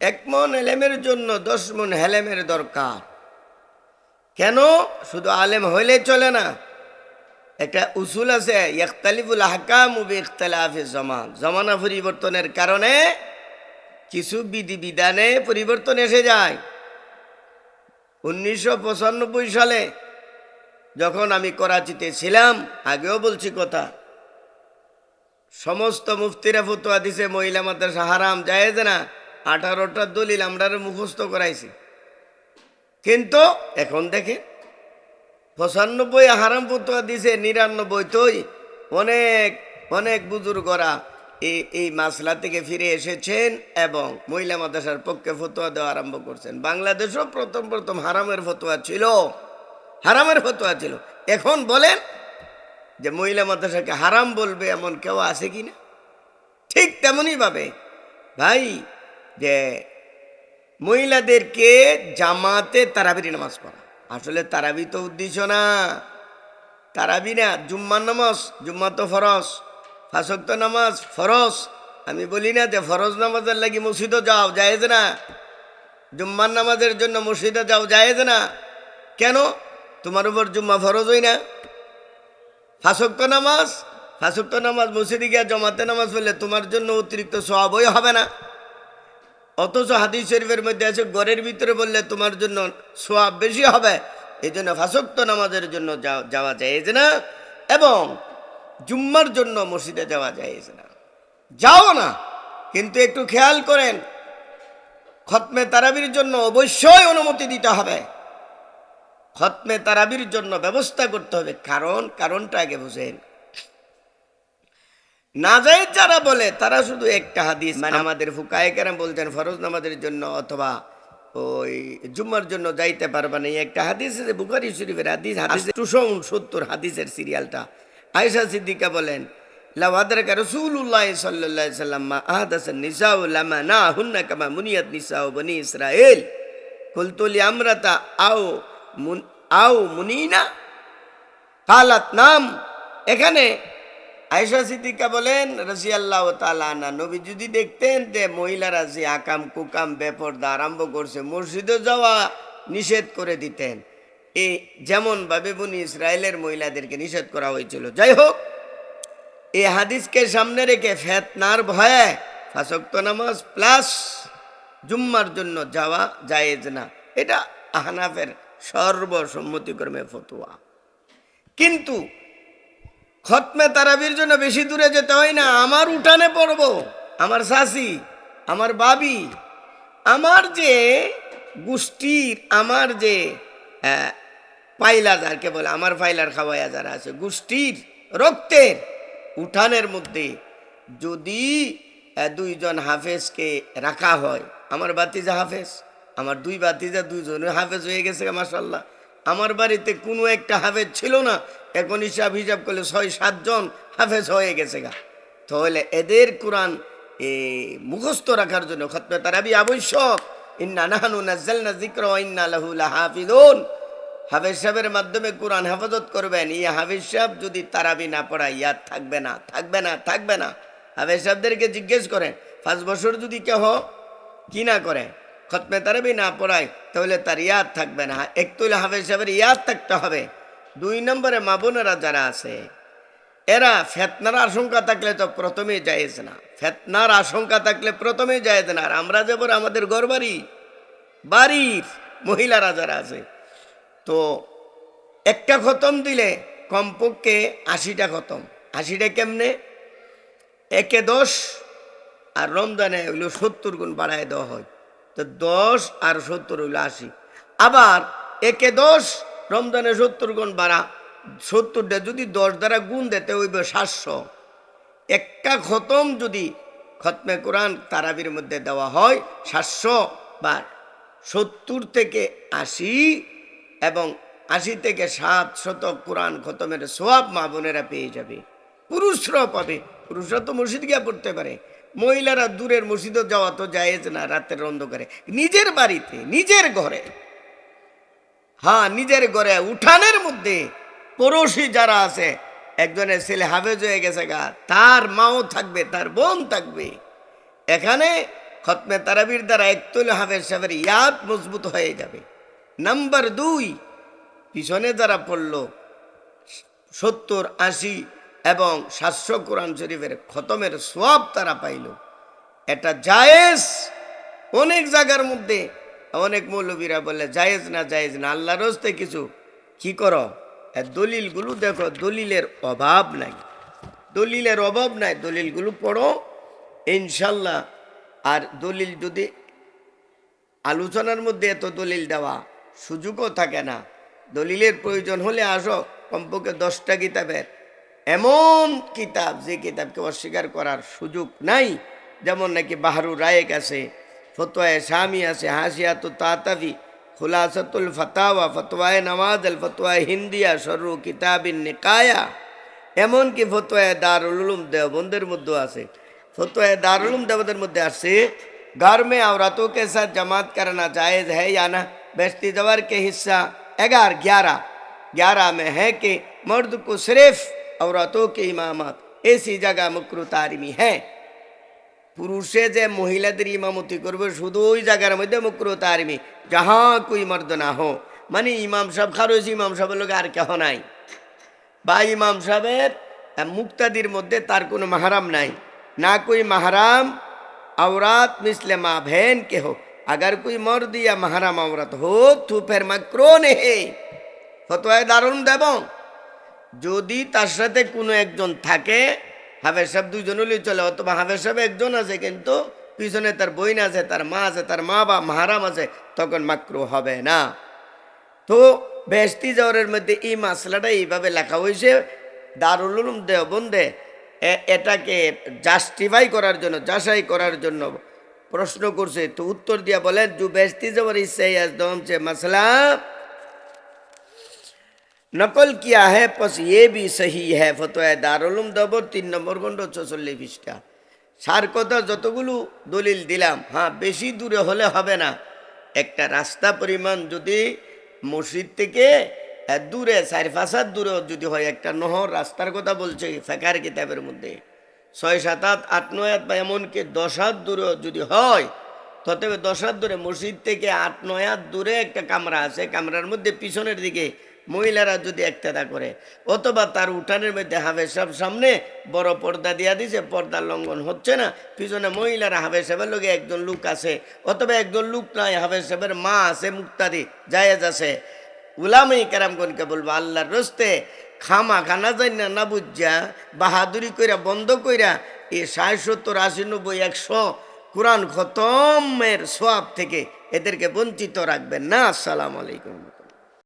এক মন এলেমের জন্য 10 মন হেলেমের দরকার। কেন? শুধু আলেম হইলে চলে না, একটা উসুল আছে, ইখতালিফুল আহকামু বিইখতিলাফিজ জামান। জামানা পরিবর্তনের কারণে কিছু বিধি বিধানে পরিবর্তন এসে যায়। 1995 সালে যখন আমি করাচিতে ছিলাম, আগেও বলছি কথা, সমস্ত মুফতিরা ফতোয়া দিছে মহিলা মাদ্রাসা হারাম, জায়েজ না। 18টা দলিল আমরা মুখস্থ করাইছি। কিন্তু এখন দেখে 95 হারাম ফতোয়া দিছে, 99 অনেক অনেক বুজুর্গরা এই মাসলা থেকে ফিরে এসেছেন এবং মহিলা মাদ্রাসার পক্ষে ফতোয়া দেওয়া আরম্ভ করছেন। বাংলাদেশও প্রথম প্রথম হারামের ফতোয়া ছিল, হারামের ফতোয়া ছিল। এখন বলেন যে মহিলা মাদ্রাসাকে হারাম বলবে এমন কেউ আছে কি না? ঠিক তেমনই ভাবে ভাই, যে মহিলাদেরকে জামাতে তারাবির নামাজ পড়া, আসলে তারাবি তো উদ্দেশ্য না, তারাবি না, জুম্মার নামাজ, জুম্মা তো ফরজ, 5 ওয়াক্ত নামাজ ফরজ। আমি বলি না যে ফরজ নামাজের লাগি মসজিদও যাও, জায়েজ না। জুম্মার নামাজের জন্য মসজিদে যাও, জায়েজ না। কেন? তোমার উপর জুম্মা ফরজ হই না? 5 ওয়াক্ত নামাজ, 5 ওয়াক্ত নামাজ মসজিদে গিয়ে জমাতে নামাজ পড়লে তোমার জন্য অতিরিক্ত সওয়াবই হবে না। অথচ হাদিস শরীফের মধ্যে আছে ঘরের ভিতরে বললে তোমার জন্য সওয়াব বেশি হবে। এই জন্য 5 ওয়াক্ত নামাজের জন্য যাওয়া জায়েজ না, এবং জুম্মার জন্য মসজিদে যাওয়া জায়েজ না। যাও না, কিন্তু একটু খেয়াল করেন, খতমে তারাবির জন্য অবশ্যই অনুমতি দিতে হবে, খতমে তারাবির জন্য ব্যবস্থা করতে হবে। কারণটা আগে বুঝেন। নাজায়েজ যারা বলে তারা শুধু একটা হাদিস, মানে আমাদের ফুকায়ে কেরাম বলছেন ফরজ নামাজের জন্য অথবা ওই জুম্মার জন্য যাইতে পারবে না। একটা হাদিস আছে বুখারী শরীফের হাদিস, 269 হাদিসের সিরিয়ালটা। আয়েশা সিদ্দিকা বলেন, লাউ আদরাকা রাসূলুল্লাহ সাল্লাল্লাহু আলাইহি ওয়াসাল্লাম মা আহদাসান নিসাউ লামা নাহুন্না কামা মুনিয়াত নিসাউ বনি ইসরাঈল কুলতু লি আমরাতা আও মুনিনা কালাত নাম। এখানে আয়েশা সিদ্দিকা বলেন রাদিয়াল্লাহু তাআলা আনহা, নবী যদি দেখতেন যে মহিলারা যে আকাম কুকাম বেপরদা আরম্ভ করছে, মসজিদে যাওয়া নিষেধ করে দিতেন, এই যেমন ভাবে বনি ইসরায়েলের মহিলাদেরকে নিষেধ করা হয়েছিল। যাই হোক, এই হাদিসকে সামনে রেখে ফিতনার ভয়ে 5 ওয়াক্ত নামাজ প্লাস জুম্মার জন্য যাওয়া জায়েজ না, এটা আহনাফের সর্বসম্মতিক্রমে ফতোয়া। কিন্তু খতমে তারাবির জন্য বেশি দূরে যেতে হয় না, আমার উঠানে পড়বো, আমার শাশি, আমার বাবি, আমার যে গোষ্ঠীর, আমার যে পাইলা যারকে বলে, আমার পাইলার খাওয়াইয়া যারা আছে গোষ্ঠীর রক্তের, উঠানের মধ্যে যদি 2 জন হাফেজকে রাখা হয়, আমার বাতিজা হাফেজ, আমার 2 বাতিজা 2 জন হাফেজ হয়ে গেছে মাশাআল্লাহ। আমার বাড়িতে কোনো একটা হাফেজ ছিল না, এখন হিসাব করলে 6-7 জন হাফেজ হয়ে গেছে গা। তাহলে এদের কোরআন মুখস্থ রাখার জন্য খতমে তারাবি আবশ্যক। ইন্না নাহনু নাযালনা যিকরা ওয়া ইন্না লাহু লাহাফিজুন। হাফেজ সাহেবের মাধ্যমে কোরআন হেফাজত করবেন। এই হাফেজ সাহেব যদি তারাবি না পড়ায় ইয়াদ থাকবে না, থাকবে না, থাকবে না। হাফেজ সাহেবদেরকে জিজ্ঞেস করেন, 5 বছর যদি কেহ কি না করে, খতমে তারাবি না পড়ায়, তাহলে তার ইয়াদ থাকবে না। এক তো হাফেজ সাহেবের ইয়াদ থাকতে হবে। 2 নম্বরে মা বোনেরা যারা আছে, এরা ফিতনার আশঙ্কা থাকলে তো প্রথমেই জায়েজ না, ফিতনার আশঙ্কা থাকলে প্রথমেই জায়েজ না। আর আমরা যেমন আমাদের ঘর বাড়ির মহিলারা যারা আছে, তো একটা খতম দিলে কমপক্ষে 80টা খতম। 80টা কেমনে? 1 এ 10, আর রমজানে হইল 70 গুণ বাড়ায় দেওয়া হয়, তো 10 আর 70 হইল 80। আবার 1 এ 10, রমজানে 70 গুণ বাড়া, 70টা যদি 10 দ্বারা গুণ দিতে হইবে 700। একটা খতম যদি খতমে কোরআন তারাবির মধ্যে দেওয়া হয় 700 বার, 70 থেকে 80 এবং 80 থেকে 700 কোরআন খতমের সওয়াব মা বোনেরা পেয়ে যাবে, পুরুষরাও পাবে। পুরুষরা তো মসজিদ গিয়ে পড়তে পারে, মহিলারা দূরের মসজিদে যাওয়া তো জায়েজ না রাতের অন্ধকারে। নিজের বাড়িতে, নিজের ঘরে, হ্যাঁ নিজের ঘরে উঠানের মধ্যে পড়োশি যারা আছে, একজনের ছেলে হাফেজ হয়ে গেছে গা, তার মাও থাকবে, তার বোন থাকবে, এখানে খতমে তারাবির দ্বারা একতুল হাফেজ সাহেবের ইয়াদ মজবুত হয়ে যাবে। নাম্বার 2, পিছনে যারা পড়ল 70, 80 এবং 700 কোরআন শরীফের খতমের সওয়াব তারা পাইল। এটা জায়েজ। অনেক জায়গার মধ্যে অনেক মৌলবীরা বলে জায়েজ না, জায়েজ না। আল্লাহর রাস্তে কিছু কি করো, দলিলগুলো দেখো, দলিলের অভাব নাই, দলিলের অভাব নাই। দলিলগুলো পড়ো ইনশাল্লাহ। আর দলিল যদি আলোচনার মধ্যে এত দলিল দেওয়া সুযোগও থাকে না। দলিলের প্রয়োজন হলে আসো, কমপক্ষে 10টা কিতাবের এমন কিতাব যে কিতাবকে অস্বীকার করার সুযোগ নাই। যেমন নাকি বাহারুর রায়েক আছে, ফতোয়ায়ে শামি আছে, হাসিয়াতুত তাতাফি, খুলাসাতুল ফাতাওয়া, ফতোয়ায়ে নওয়াজ, ফতোয়ায়ে হিন্দিয়া, শররু কিতাবিন নিকায়া, এমনকি ফতোয়ায়ে দারুল উলুম দেওবন্দের মধ্যে আছে। फतवा दारुल उलूम देवबंद मध्य से घर में औरतों के साथ जमात करना जायज़ है या ना। बेश्ती जवर के हिस्सा 11 में है कि मर्द को सिर्फ औरतों की इमामत ऐसी जगह मकरू तारिमी है। पुरुषे जे महिलादेर इमामती करबे शुधु ओई जायगार मध्य मकरू तारिमी, जहाँ कोई मर्द ना हो। माने इमाम साहेब खारज इमाम साहेबेर लोक आर केउ नाई, बा इमाम साहेबेर मुक्तादिर मध्य तार कोनो महराम नाई, ना कोई महराम औरत मिसले माँ बहन के हो। अगर कोई मर्द या महराम औरत हो तो फिर मकरूह नहीं। फतवाए दारुल उलूम देव যদি তার সাথে কোনো একজন থাকে, হাফেজ সাহেব দুইজন হলেই চলে, অথবা হাফেজ সাহেব একজন আছে কিন্তু পিছনে তার বোন আছে, তার মা আছে, তার মা বা মাহারাম আছে, তখন মাকরুহ হবে না। তো বেহেশতি জওহরের মধ্যে এই মাসলাটা এইভাবে লেখা হয়েছে। দারুল উলুম দেওবন্দে এটাকে জাস্টিফাই করার জন্য, যাচাই করার জন্য প্রশ্ন করছে। তো উত্তর দিয়া বলেন जो बेहेशती ज़बर इससे यज़दोम से मसला नकल किया है बस ये भी सही है। फतवा दारुल उलूम देवबंद 3 নম্বর খণ্ড 46 পৃষ্ঠা। সার কথা যতগুলো দলিল দিলাম, হ্যাঁ বেশি দূরে হলে হবে না। একটা রাস্তা পরিমাণ যদি মসজিদ থেকে দূরে 4-5 হাত দূরে যদি হয়, একটা নহর রাস্তার কথা বলছে ফিকহের কিতাবের মধ্যে 6, 7, 8, 8, 9 হাত বা এমনকি 10 হাত দূরে যদি হয়, তবে 10 হাত দূরে মসজিদ থেকে 8, 9 হাত দূরে একটা কামরা আছে, কামরার মধ্যে পিছনের দিকে মহিলারা যদি একতেদা করে, অথবা তার উঠানের মধ্যে হাফেজ সাহেব সামনে বড় পর্দা দিয়া দিছে, পর্দা লঙ্ঘন হচ্ছে না, পিছনে মহিলারা হাফেজ সাহেবের লগে একজন লোক আছে, অথবা একজন লোক নাই, হাফেজ সাহেবের মা আছে, মুক্তাদি জায়েজ আছে। উলামায়ে কেরামগণকে বলবো আল্লাহর রাস্তে খামা খানা যাই না বুঝা বাহাদুরি কইরা বন্ধ কইরা এই 60, 70, 80, 90, 100 কোরআন খতমের সওয়াব থেকে এদেরকে বঞ্চিত রাখবেন না। আসসালামু আলাইকুম।